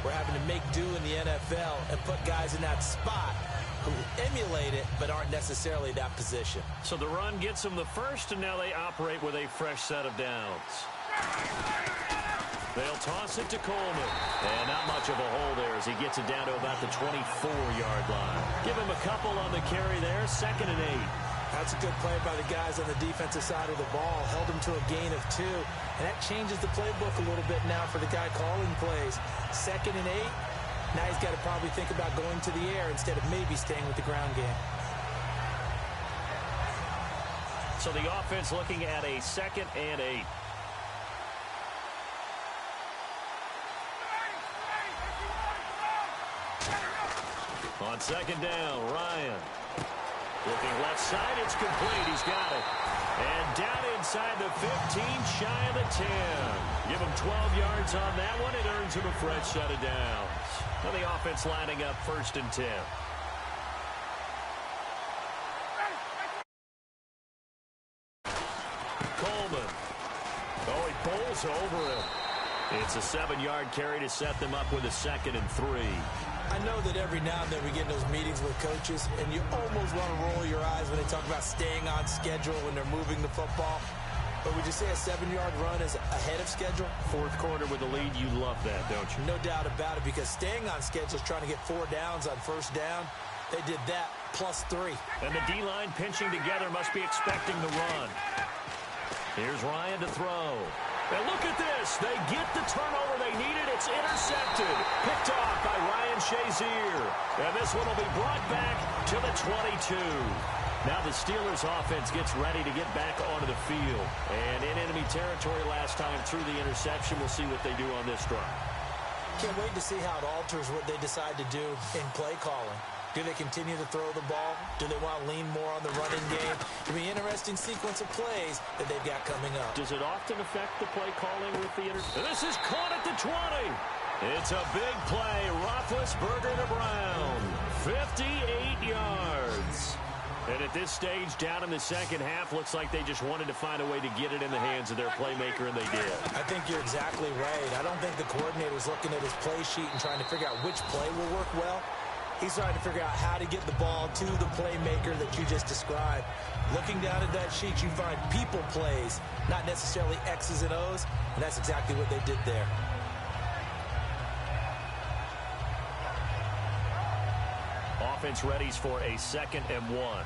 [SPEAKER 3] We're having to make do in the NFL and put guys in that spot who emulate it but aren't necessarily that position.
[SPEAKER 2] So the run gets them the first, and now they operate with a fresh set of downs. They'll toss it to Coleman. And not much of a hole there as he gets it down to about the 24-yard line. Give him a couple on the carry there, 2nd and 8.
[SPEAKER 3] That's a good play by the guys on the defensive side of the ball. Held him to a gain of 2. And that changes the playbook a little bit now for the guy calling plays. 2nd and 8. Now he's got to probably think about going to the air instead of maybe staying with the ground game.
[SPEAKER 2] So the offense looking at a 2nd and 8. On 2nd down, Ryan. Looking left side, it's complete. He's got it. And down inside the 15, shy of the 10. Give him 12 yards on that one. It earns him a fresh set of downs. Now the offense lining up 1st and 10. Coleman. Oh, he bowls over him. It's a 7-yard carry to set them up with a 2nd and 3.
[SPEAKER 3] I know that every now and then we get in those meetings with coaches, and you almost want to roll your eyes when they talk about staying on schedule when they're moving the football. But would you say a 7-yard run is ahead of schedule?
[SPEAKER 2] Fourth quarter with the lead, you love that, don't you?
[SPEAKER 3] No doubt about it, because staying on schedule is trying to get 4 downs on first down. They did that, plus 3.
[SPEAKER 2] And the D-line pinching together must be expecting the run. Here's Ryan to throw. And look at this. They get the turnover they needed. It's intercepted. Picked off by Ryan Shazier. And this one will be brought back to the 22. Now the Steelers offense gets ready to get back onto the field. And in enemy territory last time through the interception. We'll see what they do on this drive.
[SPEAKER 3] Can't wait to see how it alters what they decide to do in play calling. Do they continue to throw the ball? Do they want to lean more on the running game? It'll be an interesting sequence of plays that they've got coming up.
[SPEAKER 2] Does it often affect the play calling with the This is caught at the 20. It's a big play. Roethlisberger to Brown. 58 yards. And at this stage, down in the second half, looks like they just wanted to find a way to get it in the hands of their playmaker, and they did.
[SPEAKER 3] I think you're exactly right. I don't think the coordinator's looking at his play sheet and trying to figure out which play will work well. He's trying to figure out how to get the ball to the playmaker that you just described. Looking down at that sheet, you find people plays, not necessarily X's and O's, and that's exactly what they did there.
[SPEAKER 2] Offense readies for a 2nd and 1.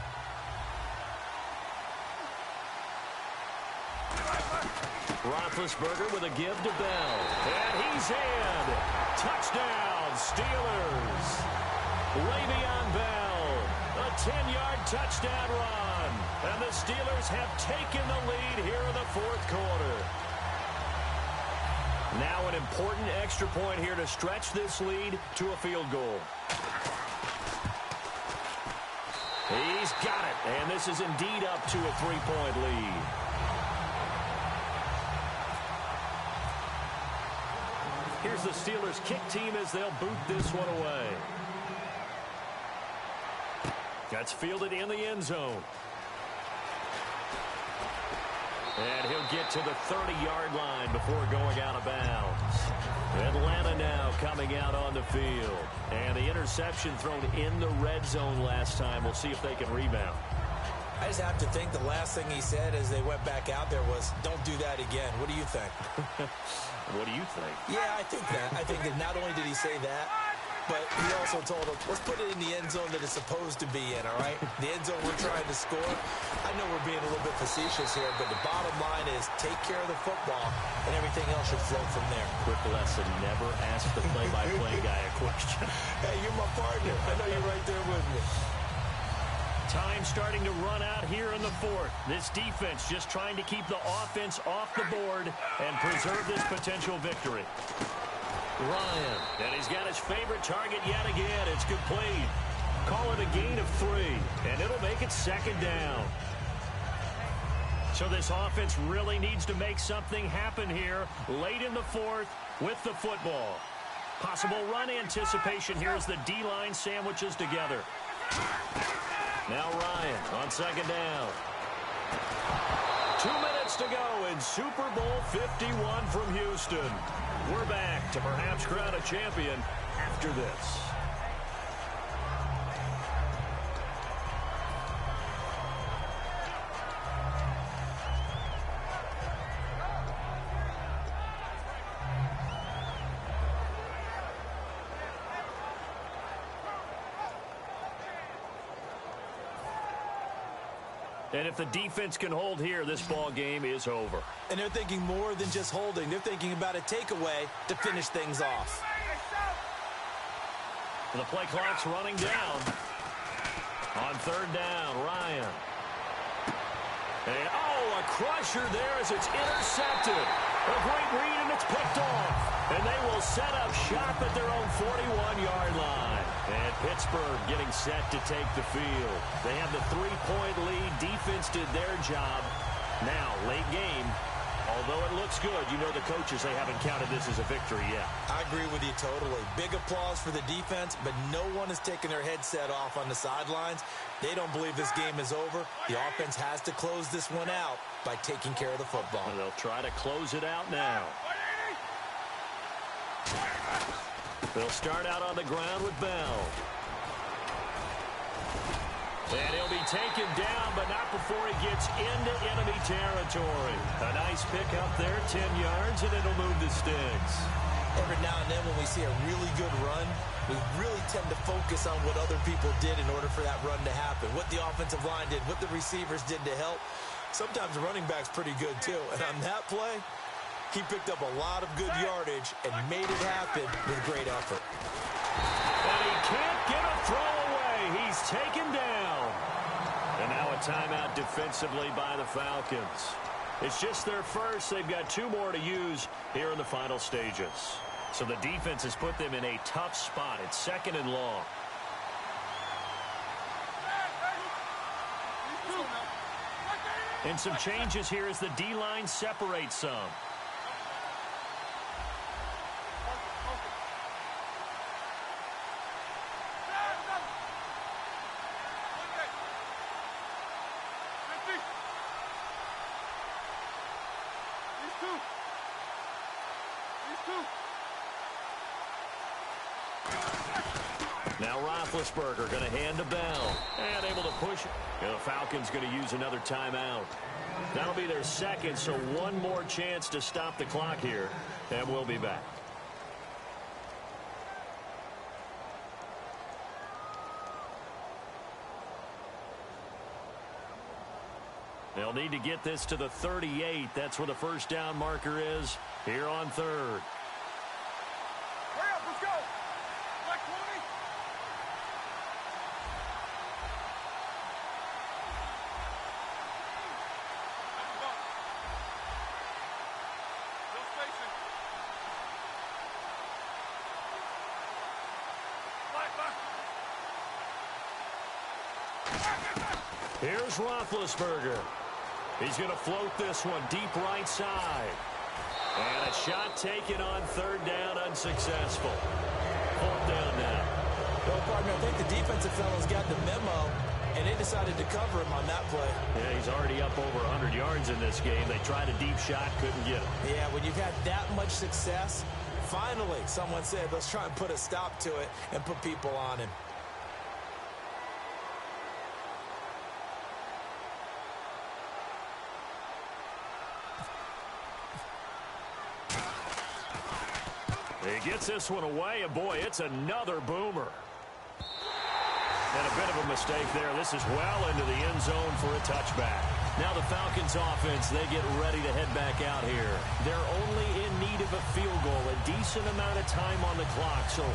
[SPEAKER 2] Roethlisberger with a give to Bell. And he's in. Touchdown, Steelers. Le'Veon Bell, a 10-yard touchdown run. And the Steelers have taken the lead here in the 4th quarter. Now an important extra point here to stretch this lead to a field goal. He's got it, and this is indeed up to a 3-point lead. Here's the Steelers kick team as they'll boot this one away. That's fielded in the end zone. And he'll get to the 30-yard line before going out of bounds. Atlanta now coming out on the field. And the interception thrown in the red zone last time. We'll see if they can rebound.
[SPEAKER 3] I just have to think the last thing he said as they went back out there was, don't do that again. What do you think?
[SPEAKER 2] What do you think?
[SPEAKER 3] Yeah, I think that. I think that not only did he say that, but he also told him, let's put it in the end zone that it's supposed to be in, all right? The end zone we're trying to score. I know we're being a little bit facetious here, but the bottom line is take care of the football, and everything else should flow from there.
[SPEAKER 2] Quick lesson, never ask the play-by-play guy a question.
[SPEAKER 3] Hey, you're my partner. I know you're right there with me.
[SPEAKER 2] Time starting to run out here in the 4th. This defense just trying to keep the offense off the board and preserve this potential victory. Ryan, and he's got his favorite target yet again. It's complete. Call it a gain of 3, and it'll make it 2nd down. So this offense really needs to make something happen here late in the 4th with the football. Possible run anticipation here as the D-line sandwiches together. Now Ryan on 2nd down. 2 minutes to go in Super Bowl 51 from Houston. We're back to perhaps crown a champion after this. And if the defense can hold here, this ball game is over.
[SPEAKER 3] And they're thinking more than just holding. They're thinking about a takeaway to finish things off.
[SPEAKER 2] The play clock's running down. On 3rd down, Ryan. And, a crusher there as it's intercepted. A great read, and it's picked off. And they will set up shop at their own 41-yard line. And Pittsburgh getting set to take the field. They have the 3-point lead. Defense did their job. Now, late game, although it looks good, you know the coaches, they haven't counted this as a victory yet.
[SPEAKER 3] I agree with you totally. Big applause for the defense, but no one is taking their headset off on the sidelines. They don't believe this game is over. The offense has to close this one out by taking care of the football.
[SPEAKER 2] And they'll try to close it out now. They'll start out on the ground with Bell. And he'll be taken down, but not before he gets into enemy territory. A nice pickup there, 10 yards, and it'll move the sticks.
[SPEAKER 3] Every now and then when we see a really good run, we really tend to focus on what other people did in order for that run to happen. What the offensive line did, what the receivers did to help. Sometimes the running back's pretty good too. And on that play, he picked up a lot of good yardage and made it happen with great effort.
[SPEAKER 2] And he can't get a throw away. He's taken down. And now a timeout defensively by the Falcons. It's just their first. They've got 2 more to use here in the final stages. So the defense has put them in a tough spot. It's 2nd and long. And some changes here as the D-line separates some. Now Now Roethlisberger going to hand to Bell. And able to push it. And the Falcons going to use another timeout. That'll be their second, so one more chance to stop the clock here. And we'll be back. They'll need to get this to the 38. That's where the first down marker is here on third.
[SPEAKER 4] Hurry up, let's go. Like 20.
[SPEAKER 2] Here's Roethlisberger. He's going to float this one deep right side. And a shot taken on third down, unsuccessful. Fourth down now.
[SPEAKER 3] Well, partner, I think the defensive fellows got the memo, and they decided to cover him on that play.
[SPEAKER 2] Yeah, he's already up over 100 yards in this game. They tried a deep shot, couldn't get him.
[SPEAKER 3] Yeah, when you've had that much success, finally someone said, let's try and put a stop to it and put people on him.
[SPEAKER 2] He gets this one away, and boy, it's another boomer. And a bit of a mistake there. This is well into the end zone for a touchback. Now the Falcons offense, they get ready to head back out here. They're only in need of a field goal, a decent amount of time on the clock. So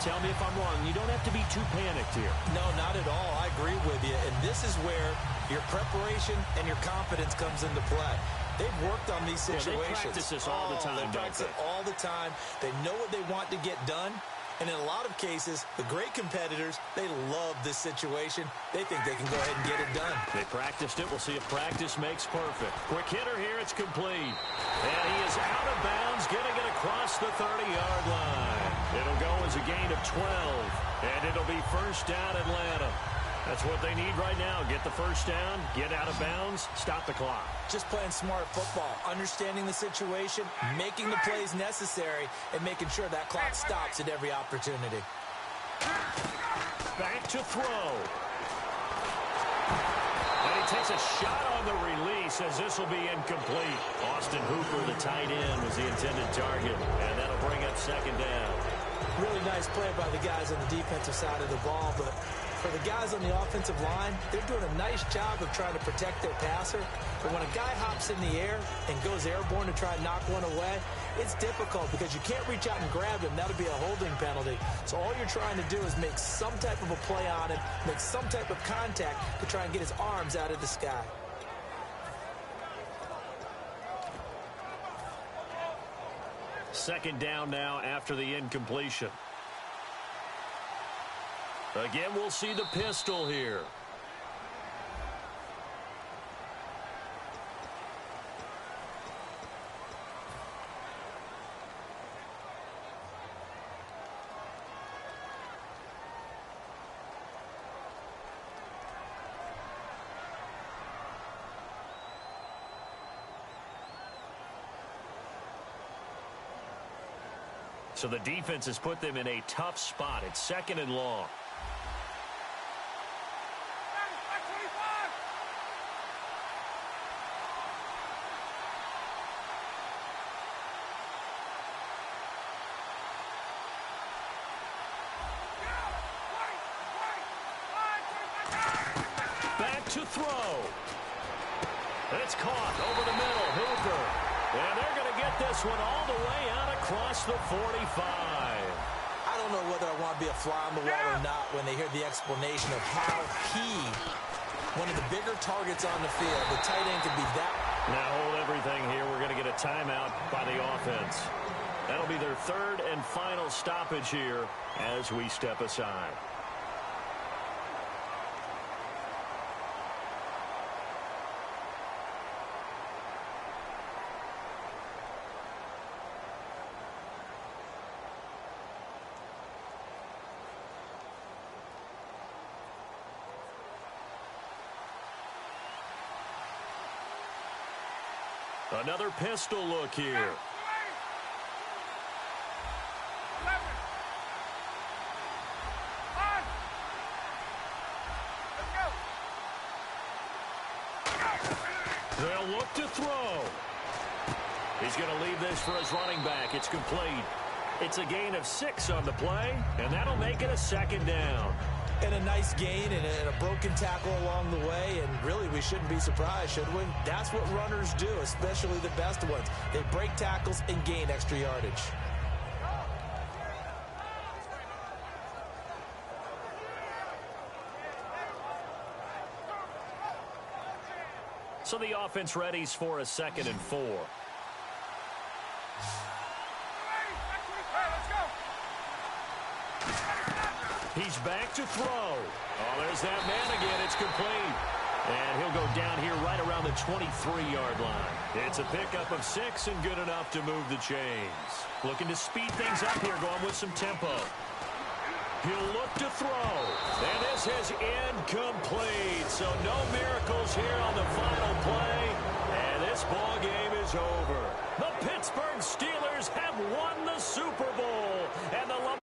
[SPEAKER 2] tell me if I'm wrong. You don't have to be too panicked here.
[SPEAKER 3] No, not at all. I agree with you. And this is where your preparation and your confidence comes into play. They've worked on these situations.
[SPEAKER 2] Yeah, they practice this all the time,
[SPEAKER 3] They practice it all the time. They know what they want to get done. And in a lot of cases, the great competitors, they love this situation. They think they can go ahead and get it done.
[SPEAKER 2] They practiced it. We'll see if practice makes perfect. Quick hitter here. It's complete. And he is out of bounds, getting it across the 30-yard line. It'll go as a gain of 12. And it'll be first down Atlanta. That's what they need right now. Get the first down, get out of bounds, stop the clock.
[SPEAKER 3] Just playing smart football, understanding the situation, making the plays necessary, and making sure that clock stops at every opportunity.
[SPEAKER 2] Back to throw. And he takes a shot on the release as this will be incomplete. Austin Hooper, the tight end, was the intended target, and that'll bring up second down.
[SPEAKER 3] Really nice play by the guys on the defensive side of the ball, but for the guys on the offensive line, they're doing a nice job of trying to protect their passer. But when a guy hops in the air and goes airborne to try and knock one away, it's difficult because you can't reach out and grab him. That'll be a holding penalty. So all you're trying to do is make some type of a play on him, make some type of contact to try and get his arms out of the sky.
[SPEAKER 2] Second down now after the incompletion. Again, we'll see the pistol here. So the defense has put them in a tough spot. It's second and long. Back to throw. It's caught over the middle. Hooper. And they're going to get this one all the way out across the 45.
[SPEAKER 3] I don't know whether I want to be a fly on the wall or not when they hear the explanation of how he, one of the bigger targets on the field, the tight end could be that.
[SPEAKER 2] Now hold everything here. We're going to get a timeout by the offense. That'll be their third and final stoppage here as we step aside. Another pistol look here. They'll look to throw. He's going to leave this for his running back. It's complete. It's a gain of 6 on the play, and that'll make it a 2nd down.
[SPEAKER 3] And a nice gain and a broken tackle along the way, and really we shouldn't be surprised, should we? That's what runners do, especially the best ones. They break tackles and gain extra yardage.
[SPEAKER 2] So the offense readies for a 2nd and 4. He's back to throw. Oh, there's that man again. It's complete. And he'll go down here right around the 23-yard line. It's a pickup of 6 and good enough to move the chains. Looking to speed things up here, going with some tempo. He'll look to throw. And this is incomplete. So no miracles here on the final play. And this ball game is over. The Pittsburgh Steelers have won the Super Bowl. And the